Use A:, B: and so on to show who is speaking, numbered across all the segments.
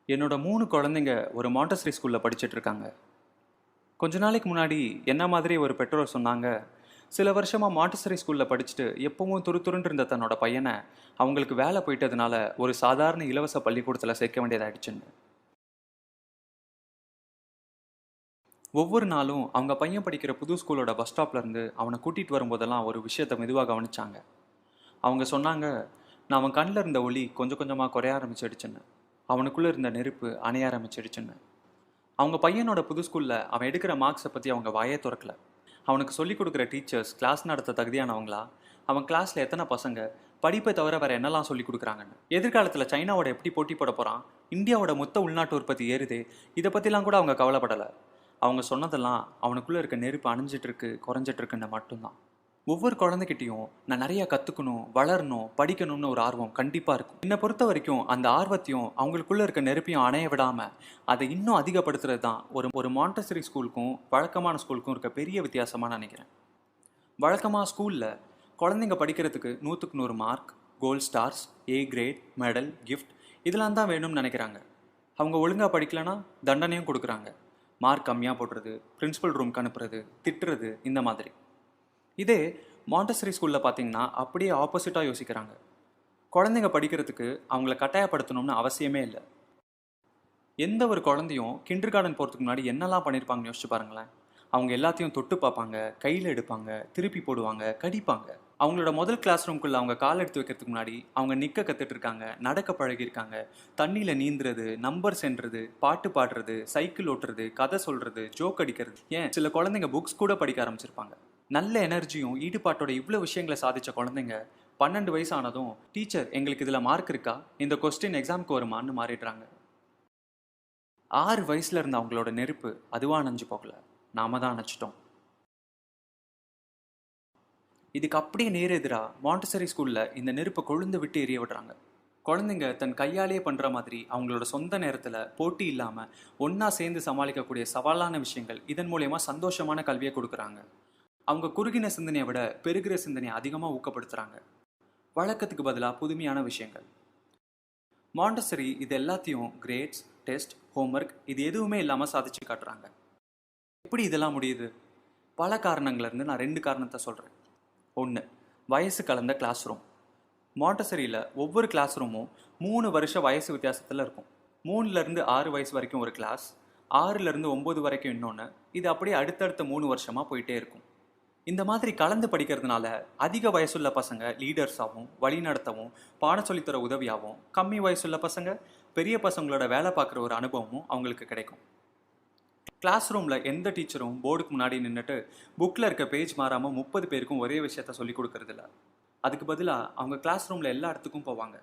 A: என்னோட 3 குழந்தைங்க ஒரு மாண்டசரி ஸ்கூலில் படிச்சுட்டு இருக்காங்க. கொஞ்ச நாளைக்கு முன்னாடி என்ன மாதிரி ஒரு பெற்றோர் சொன்னாங்க, சில வருஷமாக மாண்டசரி ஸ்கூலில் படிச்சுட்டு எப்பவும் துருதுருன்னு இருந்த தன்னோட பையனை அவங்களுக்கு வேலை போயிட்டதுனால ஒரு சாதாரண இலவச பள்ளிக்கூடத்தில் சேர்க்க வேண்டியதாயிடுச்சுன்னு. ஒவ்வொரு நாளும் அவங்க பையன் படிக்கிற புது ஸ்கூலோட பஸ் ஸ்டாப்ல இருந்து அவனை கூட்டிகிட்டு வரும்போதெல்லாம் ஒரு விஷயத்தை மெதுவாக கவனிச்சாங்க. அவங்க சொன்னாங்க, நான் அவன் கண்ணில் இருந்த ஒளி கொஞ்சம் கொஞ்சமாக குறைய ஆரம்பிச்சிடுச்சுன்னு, அவனுக்குள்ளே இருந்த நெருப்பு அணைய ஆரம்பிச்சிடுச்சுன்னு. அவங்க பையனோட புது ஸ்கூலில் அவன் எடுக்கிற மார்க்ஸை பற்றி அவங்க வாயே திறக்கல. அவனுக்கு சொல்லிக் கொடுக்குற டீச்சர்ஸ் கிளாஸ் நடத்த தகுதியானவங்களா, அவன் கிளாஸில் எத்தனை பசங்க, படிப்பை தவிர வேறு என்னெல்லாம் சொல்லிக் கொடுக்குறாங்கன்னு, எதிர்காலத்தில் சைனாவோட எப்படி போட்டி போட போகிறான், இந்தியாவோட மொத்த உள்நாட்டு உற்பத்தி ஏறுதே, இதை பற்றிலாம் கூட அவங்க கவலைப்படலை. அவங்க சொன்னதெல்லாம் அவனுக்குள்ளே இருக்க நெருப்பு அணிஞ்சிட்டு இருக்கு குறைஞ்சிட்டு இருக்குன்னு மட்டும்தான். ஒவ்வொரு குழந்தைகிட்டையும் நான் நிறையா கற்றுக்கணும், வளரணும், படிக்கணும்னு ஒரு ஆர்வம் கண்டிப்பாக இருக்கும். என்னை பொறுத்த வரைக்கும் அந்த ஆர்வத்தையும் அவங்களுக்குள்ளே இருக்க நெருப்பையும் அணைய விடாமல் அதை இன்னும் அதிகப்படுத்துறது தான் ஒரு மாண்டசரி ஸ்கூலுக்கும் வழக்கமான ஸ்கூலுக்கும் இருக்க பெரிய வித்தியாசமாக நினைக்கிறேன். வழக்கமாக ஸ்கூலில் குழந்தைங்க படிக்கிறதுக்கு 100க்கு 100 மார்க், கோல்ட் ஸ்டார்ஸ், ஏ கிரேட், மெடல், கிஃப்ட் இதெல்லாம் தான் வேணும்னு நினைக்கிறாங்க. அவங்க ஒழுங்காக படிக்கலைன்னா தண்டனையும் கொடுக்குறாங்க. மார்க் கம்மியாக போடுறது, பிரின்சிபல் ரூம்க்கு அனுப்புறது, திட்டுறது, இந்த மாதிரி. இதே மாண்டசரி ஸ்கூலில் பார்த்தீங்கன்னா அப்படியே ஆப்போசிட்டாக யோசிக்கிறாங்க. குழந்தைங்க படிக்கிறதுக்கு அவங்கள கட்டாயப்படுத்தணும்னு அவசியமே இல்லை. எந்த ஒரு குழந்தையும் கிண்டர் கார்டன் போகிறதுக்கு முன்னாடி என்னெல்லாம் பண்ணியிருப்பாங்கன்னு யோசிச்சு பாருங்களேன். அவங்க எல்லாத்தையும் தொட்டு பார்ப்பாங்க, கையில் எடுப்பாங்க, திருப்பி போடுவாங்க, கடிப்பாங்க. அவங்களோட முதல் கிளாஸ் ரூம்குள்ளே அவங்க கால் எடுத்து வைக்கிறதுக்கு முன்னாடி அவங்க நிற்க கற்றுட்டு இருக்காங்க, நடக்க பழகியிருக்காங்க, தண்ணியில் நீந்துறது, நம்பர் சென்றது, பாட்டு பாடுறது, சைக்கிள் ஓட்டுறது, கதை சொல்கிறது, ஜோக் அடிக்கிறது, ஏன் சில குழந்தைங்க புக்ஸ் கூட படிக்க ஆரம்பிச்சிருப்பாங்க. நல்ல எனர்ஜியும் ஈடுபாட்டோட இவ்வளோ விஷயங்களை சாதித்த குழந்தைங்க 12 வயசு ஆனதும் டீச்சர் எங்களுக்கு இதில் மார்க் இருக்கா, இந்த கொஸ்டின் எக்ஸாமுக்கு வருமானு மாறிடுறாங்க. 6 வயசுல இருந்த அவங்களோட நெருப்பு அதுவாக அணைஞ்சு போகல, நாம தான் அணைச்சிட்டோம். இதுக்கு அப்படியே நேர் எதிராக மாண்டசரி ஸ்கூலில் இந்த நெருப்பை கொழுந்து விட்டு எரிய விடுறாங்க. குழந்தைங்க தன் கையாலேயே பண்ணுற மாதிரி அவங்களோட சொந்த நேரத்தில் போட்டி இல்லாமல் ஒன்றா சேர்ந்து சமாளிக்கக்கூடிய சவாலான விஷயங்கள் இதன் மூலயமா சந்தோஷமான கல்வியை கொடுக்குறாங்க. அவங்க குறுகின சிந்தனையை விட பெருகிற சிந்தனையை அதிகமாக ஊக்கப்படுத்துகிறாங்க. வழக்கத்துக்கு பதிலாக புதுமையான விஷயங்கள். மாண்டசரி இது எல்லாத்தையும் கிரேட்ஸ், டெஸ்ட், ஹோம்ஒர்க் இது எதுவுமே இல்லாமல் சாதிச்சு காட்டுறாங்க. எப்படி இதெல்லாம் முடியுது? பல காரணங்கள்லேருந்து நான் 2 காரணத்தை சொல்கிறேன். 1, வயசு கலந்த கிளாஸ் ரூம். மாண்டசரியில் ஒவ்வொரு கிளாஸ் ரூமும் 3 வருஷ வயசு வித்தியாசத்தில் இருக்கும். 3லேருந்து 6 வயசு வரைக்கும் ஒரு கிளாஸ், 6லேருந்து 9 வரைக்கும் இன்னொன்று, இது அப்படியே அடுத்தடுத்த 3 வருஷமாக போயிட்டே இருக்கும். இந்த மாதிரி கலந்து படிக்கிறதுனால அதிக வயசுள்ள பசங்க லீடர்ஸாகவும் வழிநடத்தவும் பாடம் சொல்லித்தர உதவியாகவும், கம்மி வயசுள்ள பசங்க பெரிய பசங்களோட வேலை பார்க்குற ஒரு அனுபவமும் அவங்களுக்கு கிடைக்கும். கிளாஸ் ரூமில் எந்த டீச்சரும் போர்டுக்கு முன்னாடி நின்றுட்டு புக்கில் இருக்க பேஜ் மாறாமல் 30 பேருக்கும் ஒரே விஷயத்த சொல்லிக் கொடுக்கறதில்ல. அதுக்கு பதிலாக அவங்க கிளாஸ் ரூமில் எல்லா இடத்துக்கும் போவாங்க.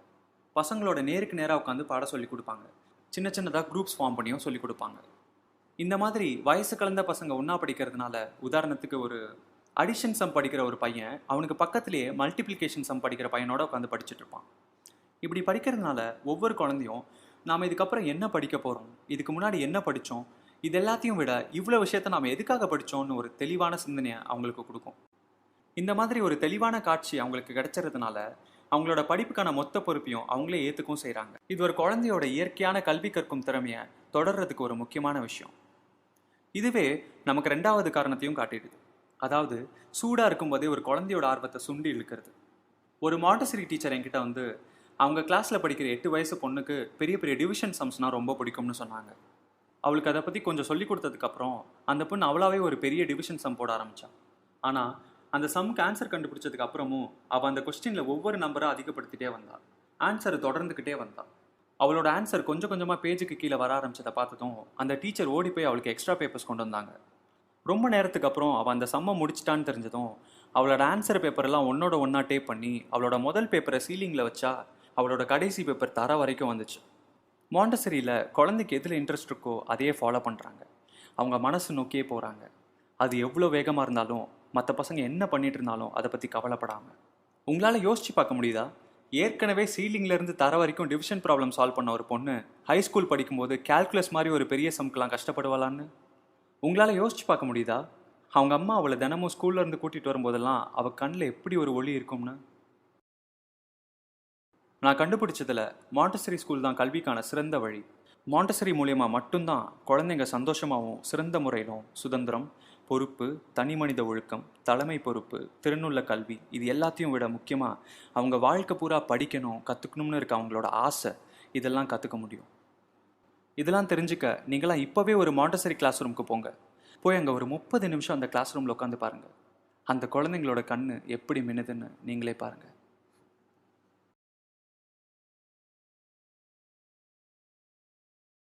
A: பசங்களோட நேருக்கு நேராக உட்காந்து பாடம் சொல்லி கொடுப்பாங்க. சின்ன சின்னதாக குரூப்ஸ் ஃபார்ம் பண்ணியும் சொல்லிக் கொடுப்பாங்க. இந்த மாதிரி வயசு கலந்த பசங்க ஒன்றா படிக்கிறதுனால, உதாரணத்துக்கு ஒரு அடிஷன் சம் படிக்கிற ஒரு பையன் அவனுக்கு பக்கத்துலேயே மல்டிப்ளிகேஷன் சம் படிக்கிற பையனோட உட்காந்து படிச்சுட்டு இருப்பான். இப்படி படிக்கிறதுனால ஒவ்வொரு குழந்தையும் நாம் இதுக்கப்புறம் என்ன படிக்க போகிறோம், இதுக்கு முன்னாடி என்ன படித்தோம், இது எல்லாத்தையும் விட இவ்வளோ விஷயத்த நாம் எதுக்காக படித்தோம்னு ஒரு தெளிவான சிந்தனையை அவங்களுக்கு கொடுக்கும். இந்த மாதிரி ஒரு தெளிவான காட்சி அவங்களுக்கு கிடைச்சறதுனால அவங்களோட படிப்புக்கான மொத்த பொறுப்பையும் அவங்களே ஏற்றுக்கவும் செய்கிறாங்க. இது ஒரு குழந்தையோட இயற்கையான கல்வி கற்கும் திறமையை தொடர்றதுக்கு ஒரு முக்கியமான விஷயம். இதுவே நமக்கு 2வது காரணத்தையும் காட்டிடுது. அதாவது சூடாக இருக்கும்போதே ஒரு குழந்தையோட ஆர்வத்தை சுண்டி இழுக்கிறது. ஒரு மாண்டசரி டீச்சர் என்கிட்ட வந்து அவங்க கிளாஸில் படிக்கிற 8 வயசு பொண்ணுக்கு பெரிய பெரிய டிவிஷன் சம்ஸ்னால் ரொம்ப பிடிக்கும்னு சொன்னாங்க. அவளுக்கு அதை பற்றி கொஞ்சம் சொல்லி கொடுத்ததுக்கப்புறம் அந்த பொண்ணு அவளாவே ஒரு பெரிய டிவிஷன் சம் போட ஆரம்பித்தாள். ஆனால் அந்த சம்க்கு ஆன்சர் கண்டுபிடிச்சதுக்கு அப்புறமும் அவள் அந்த கொஸ்டினில் ஒவ்வொரு நம்பராக அதிகப்படுத்திட்டே வந்தாள். ஆன்சர் தொடர்ந்துக்கிட்டே வந்தாள். அவளோட ஆன்சர் கொஞ்சம் கொஞ்சமாக பேஜுக்கு கீழே வர ஆரம்பிச்சதை பார்த்ததும் அந்த டீச்சர் ஓடி போய் அவளுக்கு எக்ஸ்ட்ரா பேப்பர்ஸ் கொண்டு வந்தாங்க. ரொம்ப நேரத்துக்கு அப்புறம் அவள் அந்த சம்மை முடிச்சிட்டான்னு தெரிஞ்சதும் அவளோட ஆன்சர் பேப்பரெல்லாம் ஒன்றோட ஒன்றா டேப் பண்ணி அவளோட முதல் பேப்பரை சீலிங்கில் வச்சா அவளோட கடைசி பேப்பர் தர வரைக்கும் வந்துச்சு. மாண்டசரியில் குழந்தைக்கு எதில் இன்ட்ரெஸ்ட் இருக்கோ அதையே ஃபாலோ பண்ணுறாங்க. அவங்க மனசு நோக்கியே போகிறாங்க. அது எவ்வளோ வேகமாக இருந்தாலும், மற்ற பசங்க என்ன பண்ணிட்டு இருந்தாலும் அதை பற்றி கவலைப்படாமல். உங்களால் யோசிச்சு பார்க்க முடியுதா? ஏற்கனவே சீலிங்லேருந்து தர வரைக்கும் டிவிஷன் ப்ராப்ளம் சால்வ் பண்ண ஒரு பொண்ணு ஹை ஸ்கூல் படிக்கும்போது கால்குலஸ் மாதிரி ஒரு பெரிய சம்க்கெலாம் கஷ்டப்படுவாளான்னு உங்களால் யோசிச்சு பார்க்க முடியுதா? அவங்க அம்மா அவளை தினமும் ஸ்கூல்லேருந்து கூட்டிகிட்டு வரும்போதெல்லாம் அவள் கண்ணில் எப்படி ஒரு ஒளி இருக்கும்னு. நான் கண்டுபிடிச்சதில் மாண்டசரி ஸ்கூல் தான் கல்விக்கான சிறந்த வழி. மாண்டசரி மூலியமாக மட்டும்தான் குழந்தைங்க சந்தோஷமாகவும் சிறந்த முறையிலும் சுதந்திரம், பொறுப்பு, தனி மனித ஒழுக்கம், தலைமை பொறுப்பு, திருநுள்ள கல்வி, இது எல்லாத்தையும் விட முக்கியமாக அவங்க வாழ்க்கை பூரா படிக்கணும், கற்றுக்கணும்னு இருக்க அவங்களோட ஆசை, இதெல்லாம் கற்றுக்க முடியும். இதெல்லாம் தெரிஞ்சுக்க நீங்களாம் இப்போவே ஒரு மாண்டசரி கிளாஸ் ரூமுக்கு போங்க. போய் அங்கே ஒரு 30 நிமிஷம் அந்த கிளாஸ் ரூமில் உட்காந்து பாருங்கள். அந்த குழந்தைங்களோட கண் எப்படி மின்னுதுன்னு நீங்களே பாருங்கள்.